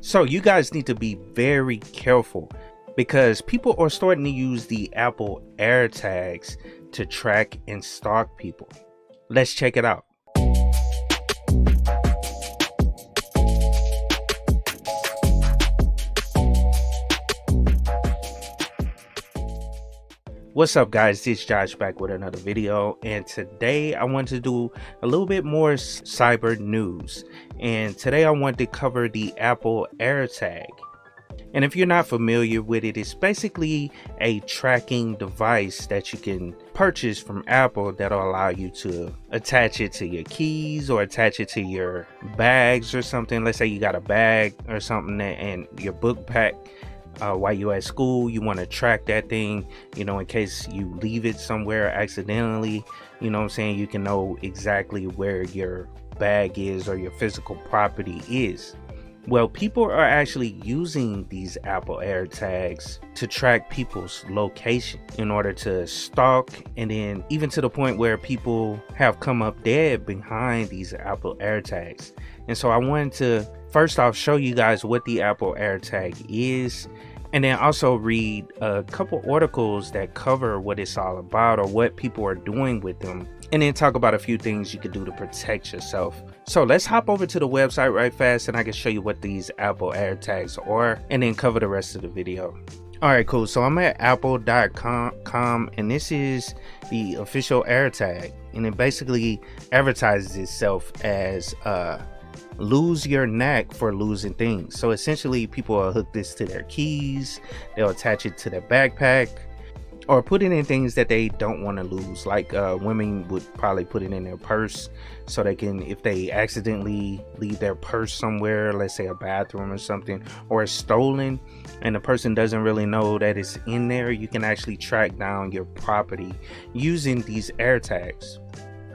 So you guys need to be very careful because people are starting to use the Apple Airtags to track and stalk people. Let's check it out. What's up guys, it's Josh back with another video, and today I want to do a little bit more cyber news. And today I want to cover the Apple Airtag. And if you're not familiar with it, it's basically a tracking device that you can purchase from Apple that'll allow you to attach it to your keys or attach it to your bags or something. Let's say you got a bag or something and your book pack. While you're at school, you want to track that thing, in case you leave it somewhere accidentally, what I'm saying, you can know exactly where your bag is or your physical property is. Well, people are actually using these Apple Airtags to track people's location in order to stalk, and then even to the point where people have come up dead behind these Apple Airtags. And so I wanted to first off show you guys what the Apple Airtag is, and then also read a couple articles that cover what it's all about or what people are doing with them, and then talk about a few things you can do to protect yourself. So let's hop over to the website right fast and I can show you what these Apple Airtags are and then cover the rest of the video. Alright, cool. So I'm at apple.com and this is the official AirTag, and it basically advertises itself as lose your knack for losing things. So essentially people will hook this to their keys, they'll attach it to their backpack, or put it in things that they don't want to lose. Like women would probably put it in their purse, so they can, if they accidentally leave their purse somewhere, let's say a bathroom or something, or it's stolen and the person doesn't really know that it's in there, you can actually track down your property using these AirTags.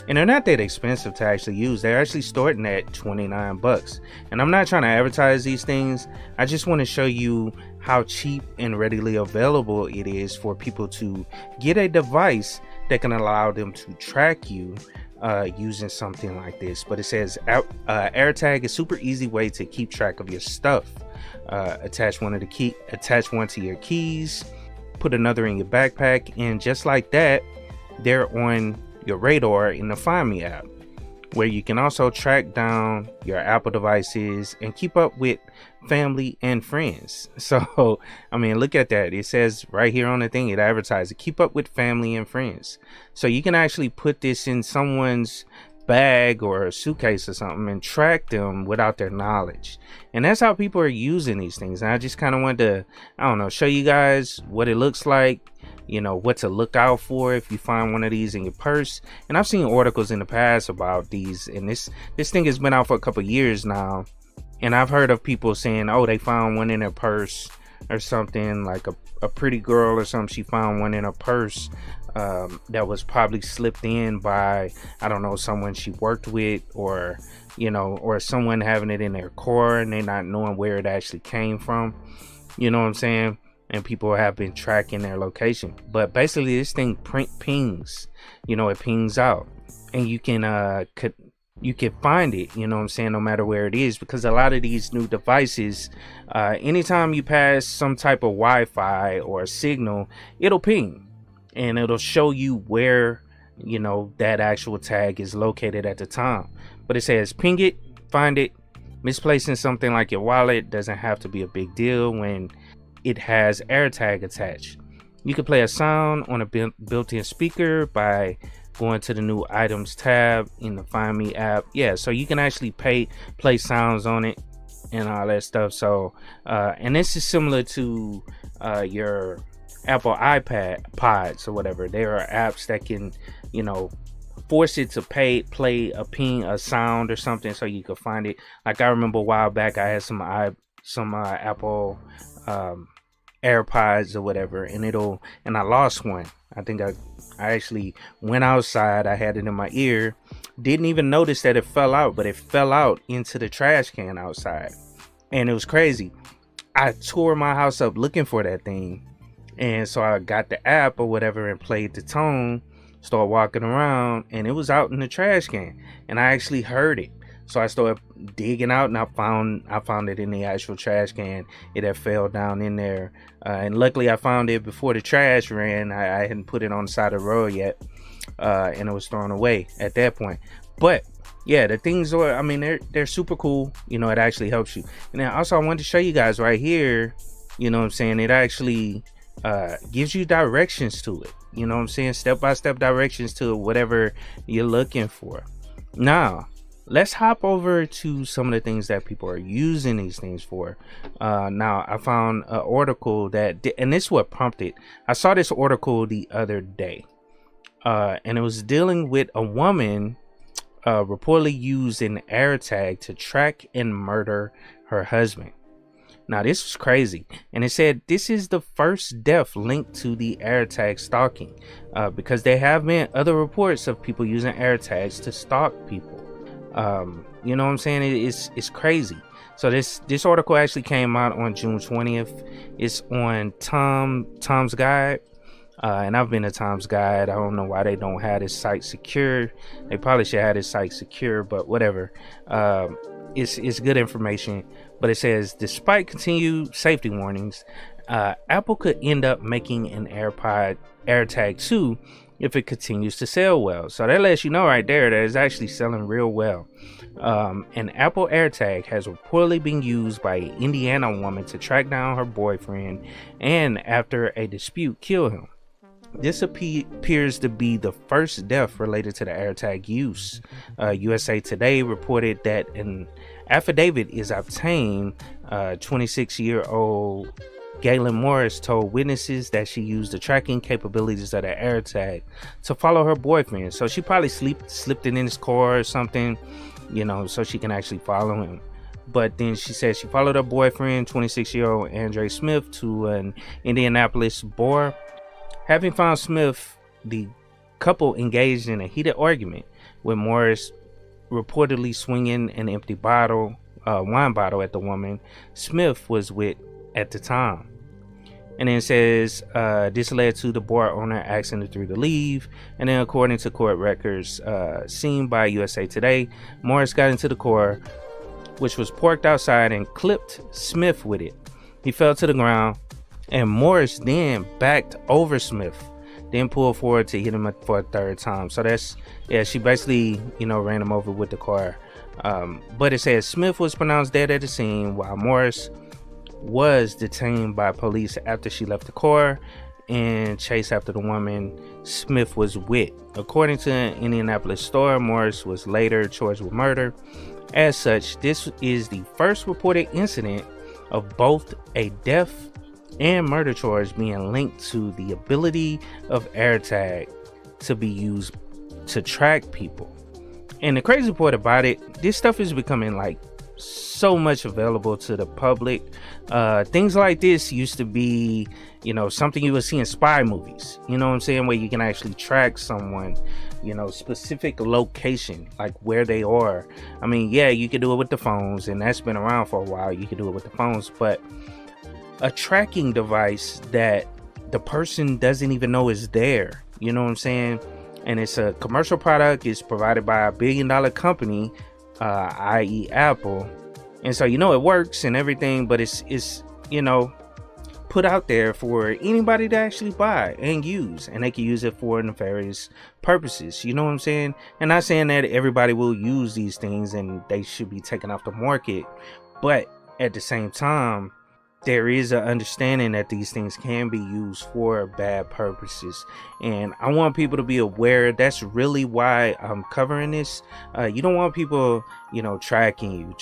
And they're not that expensive to actually use. They're actually starting at 29 bucks. And I'm not trying to advertise these things. I just want to show you how cheap and readily available it is for people to get a device that can allow them to track you using something like this. But it says AirTag is super easy way to keep track of your stuff. Attach one to your keys, put another in your backpack, and just like that, they're on your radar in the Find Me app, where you can also track down your Apple devices and keep up with family and friends. So I mean, look at that. It says right here on the thing, it advertises keep up with family and friends. So you can actually put this in someone's bag or a suitcase or something and track them without their knowledge. And that's how people are using these things. And I just kind of wanted to, I don't know, show you guys what it looks like, what to look out for if you find one of these in your purse. And I've seen articles in the past about these, and this thing has been out for a couple years now, and I've heard of people saying, oh, they found one in their purse or something, like a pretty girl or something, she found one in her purse that was probably slipped in by, I don't know, someone she worked with, or or someone having it in their car and they not knowing where it actually came from, you know what I'm saying? And people have been tracking their location. But basically this thing pings, it pings out, and you can find it, what I'm saying, no matter where it is, because a lot of these new devices, anytime you pass some type of Wi-Fi or a signal, it'll ping and it'll show you where that actual tag is located at the time. But it says ping it, find it. Misplacing something like your wallet doesn't have to be a big deal when it has AirTag attached. You can play a sound on a built-in speaker by going to the new items tab in the Find Me app. Yeah, so you can actually play sounds on it and all that stuff. So and this is similar to your Apple iPods or whatever. There are apps that can force it to play a sound or something, so you can find it. Like I remember a while back I had some Apple AirPods or whatever, and I lost one. I think I actually went outside, I had it in my ear, didn't even notice that it fell out, but it fell out into the trash can outside. And it was crazy. I tore my house up looking for that thing, and so I got the app or whatever and played the tone, started walking around, and it was out in the trash can, and I actually heard it. So I started digging out, and I found it in the actual trash can. It had fell down in there, and luckily I found it before the trash ran. I hadn't put it on the side of the road yet, and it was thrown away at that point. But yeah, the things are, I mean, they're super cool. You know, it actually helps you. And then also I wanted to show you guys right here, you know what I'm saying, it actually gives you directions to it. You know what I'm saying, step-by-step directions to whatever you're looking for. Now let's hop over to some of the things that people are using these things for. Now I found an article that, and this is what prompted, I saw this article the other day, and it was dealing with a woman reportedly used an AirTag to track and murder her husband. Now this was crazy, and it said this is the first death linked to the AirTag stalking, because there have been other reports of people using AirTags to stalk people. You know what I'm saying? It's crazy. So this article actually came out on June 20th. It's on Tom's Guide. And I've been to Tom's Guide. I don't know why they don't have this site secure. They probably should have this site secure, but whatever. It's good information. But it says, despite continued safety warnings, Apple could end up making an AirTag 2 if it continues to sell well. So that lets you know right there that it's actually selling real well. An Apple Airtag has reportedly been used by an Indiana woman to track down her boyfriend and, after a dispute, kill him. This appears to be the first death related to the AirTag use. USA Today reported that an affidavit is obtained. 26-year-old Galen Morris told witnesses that she used the tracking capabilities of the AirTag to follow her boyfriend. So she probably slipped it in his car or something, you know, so she can actually follow him. But then she said she followed her boyfriend, 26-year-old Andre Smith, to an Indianapolis bar. Having found Smith, the couple engaged in a heated argument, with Morris reportedly swinging an empty wine bottle at the woman Smith was with at the time. And then it says this led to the bar owner asking the three to leave. And then, according to court records seen by USA Today, Morris got into the car, which was parked outside, and clipped Smith with it. He fell to the ground, and Morris then backed over Smith, then pulled forward to hit him for a third time. So that's, yeah, she basically, you know, ran him over with the car. But it says Smith was pronounced dead at the scene, while Morris was detained by police after she left the car and chased after the woman Smith was with. According to an Indianapolis Star, Morris was later charged with murder. As such, this is the first reported incident of both a death and murder charge being linked to the ability of AirTag to be used to track people. And the crazy part about it, this stuff is becoming like so much available to the public. Things like this used to be, you know, something you would see in spy movies, you know what I'm saying, where you can actually track someone, you know, specific location, like where they are. I mean, yeah, you can do it with the phones, and that's been around for a while. You can do it with the phones, but a tracking device that the person doesn't even know is there, you know what I'm saying, and it's a commercial product, is provided by a billion-dollar company, i.e. Apple, and so, you know, it works and everything, but it's you know, put out there for anybody to actually buy and use, and they can use it for nefarious purposes, you know what I'm saying. And not saying that everybody will use these things and they should be taken off the market, but at the same time, there is an understanding that these things can be used for bad purposes, and I want people to be aware. That's really why I'm covering this. You don't want people, you know, tracking you,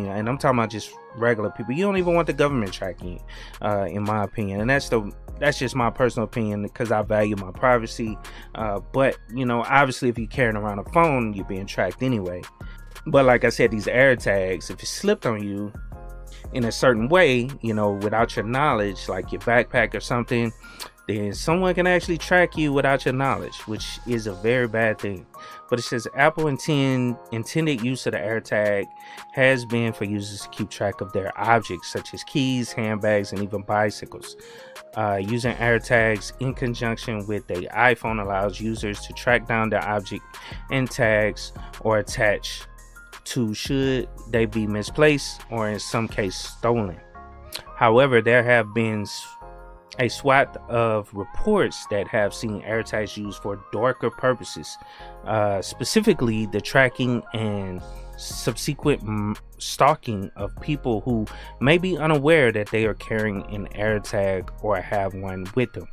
and I'm talking about just regular people. You don't even want the government tracking you, in my opinion, and that's just my personal opinion, because I value my privacy. But you know, obviously, if you're carrying around a phone, you're being tracked anyway. But like I said, these AirTags, if it slipped on you in a certain way, you know, without your knowledge, like your backpack or something, then someone can actually track you without your knowledge, which is a very bad thing. But it says Apple intended use of the AirTag has been for users to keep track of their objects, such as keys, handbags, and even bicycles. Using AirTags in conjunction with the iPhone allows users to track down their object and tags or attach to should they be misplaced or in some case stolen. However, there have been a swath of reports that have seen AirTags used for darker purposes, specifically the tracking and subsequent stalking of people who may be unaware that they are carrying an AirTag or have one with them.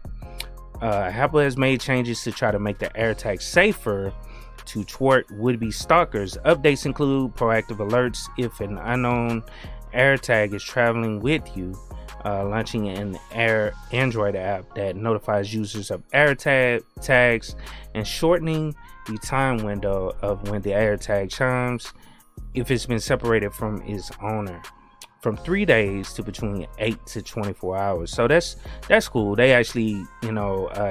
Apple has made changes to try to make the AirTag safer to thwart would-be stalkers. Updates include proactive alerts if an unknown AirTag is traveling with you, launching an Android app that notifies users of AirTags, and shortening the time window of when the AirTag chimes if it's been separated from its owner from 3 days to between 8 to 24 hours. So that's cool. They actually,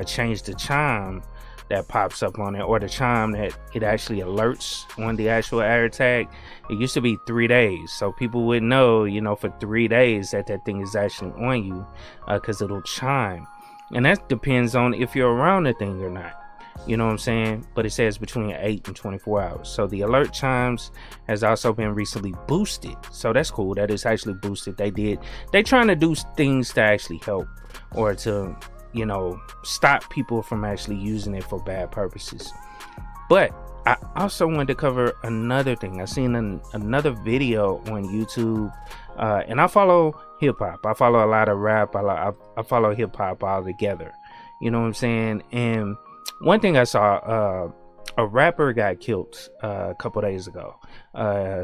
changed the chime that pops up on it, or the chime that it actually alerts on the actual AirTag. It used to be 3 days, so people would know, for 3 days that thing is actually on you, because it'll chime. And that depends on if you're around the thing or not. You know what I'm saying? But it says between 8 and 24 hours. So the alert chimes has also been recently boosted. So that's cool. That is actually boosted. They trying to do things to actually help, or to, stop people from actually using it for bad purposes. But I also wanted to cover another thing. I seen another video on YouTube, and I follow hip hop. I follow a lot of rap. I follow hip hop all together. You know what I'm saying? And one thing I saw, a rapper got killed a couple days ago.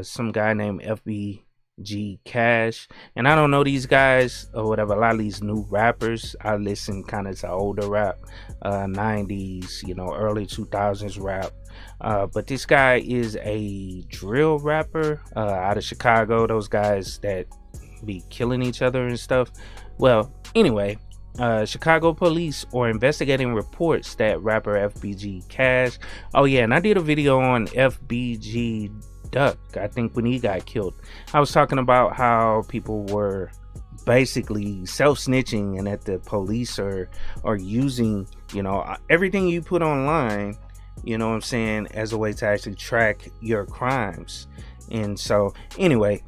Some guy named FBG Cash, and I don't know these guys or whatever. A lot of these new rappers, I listen kind of to older rap, 90s, early 2000s rap. But this guy is a drill rapper out of Chicago. Those guys that be killing each other and stuff. Well, anyway. Chicago police are investigating reports that rapper FBG Cash. Oh yeah, and I did a video on FBG Duck, I think, when he got killed. I was talking about how people were basically self-snitching, and that the police are using, everything you put online, as a way to actually track your crimes. And so anyway,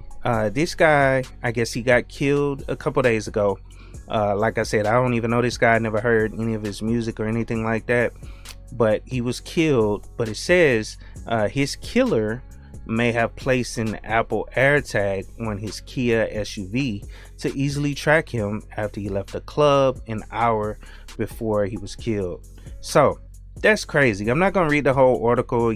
this guy, I guess he got killed a couple days ago. Like I said, I don't even know this guy. I never heard any of his music or anything like that, but he was killed. But it says his killer may have placed an Apple Airtag on his Kia SUV to easily track him after he left the club an hour before he was killed. So that's crazy. I'm not gonna read the whole article.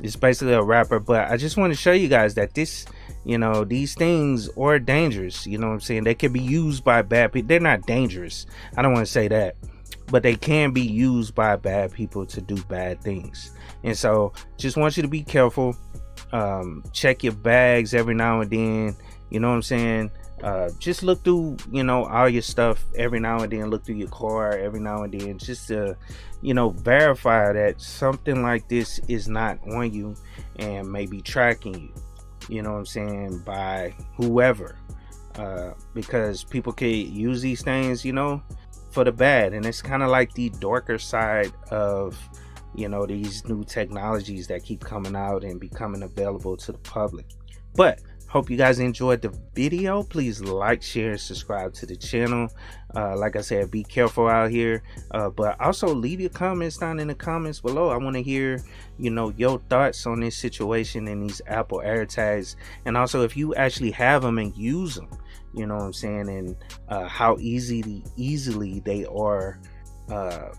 It's basically a rapper, but I just want to show you guys that this, these things are dangerous. You know what I'm saying? They can be used by bad people. They're not dangerous, I don't want to say that, but they can be used by bad people to do bad things. And so just want you to be careful. Check your bags every now and then. You know what I'm saying? Just look through, all your stuff every now and then. Look through your car every now and then, just to, verify that something like this is not on you and maybe tracking you. You know what I'm saying? By whoever, because people can use these things, for the bad. And it's kind of like the darker side of, these new technologies that keep coming out and becoming available to the public. But hope you guys enjoyed the video. Please like, share, and subscribe to the channel. Like I said, be careful out here, but also leave your comments down in the comments below. I want to hear your thoughts on this situation and these Apple AirTags, and also if you actually have them and use them, you know what I'm saying, and how easily they are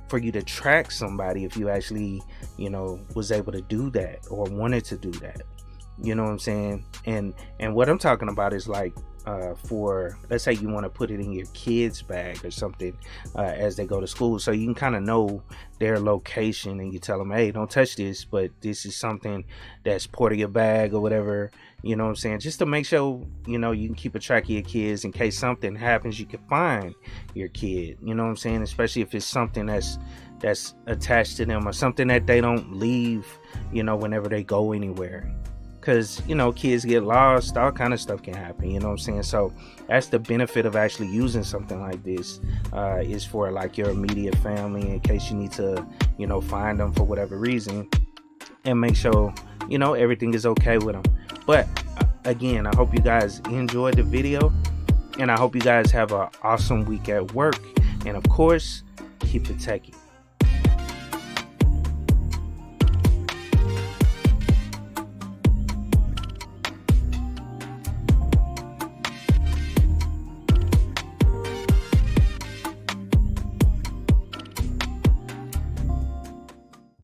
for you to track somebody if you actually was able to do that or wanted to do that. You know what I'm saying? And what I'm talking about is like, for, let's say you want to put it in your kid's bag or something, as they go to school, so you can kind of know their location, and you tell them, hey, don't touch this, but this is something that's part of your bag or whatever. You know what I'm saying? Just to make sure, you can keep a track of your kids in case something happens. You can find your kid, you know what I'm saying? Especially if it's something that's attached to them, or something that they don't leave, whenever they go anywhere. Because kids get lost, all kind of stuff can happen, you know what I'm saying? So that's the benefit of actually using something like this, is for like your immediate family, in case you need to find them for whatever reason. and make sure, you know, everything is okay with them. But again, I hope you guys enjoyed the video, and I hope you guys have an awesome week at work. And of course, keep it techie.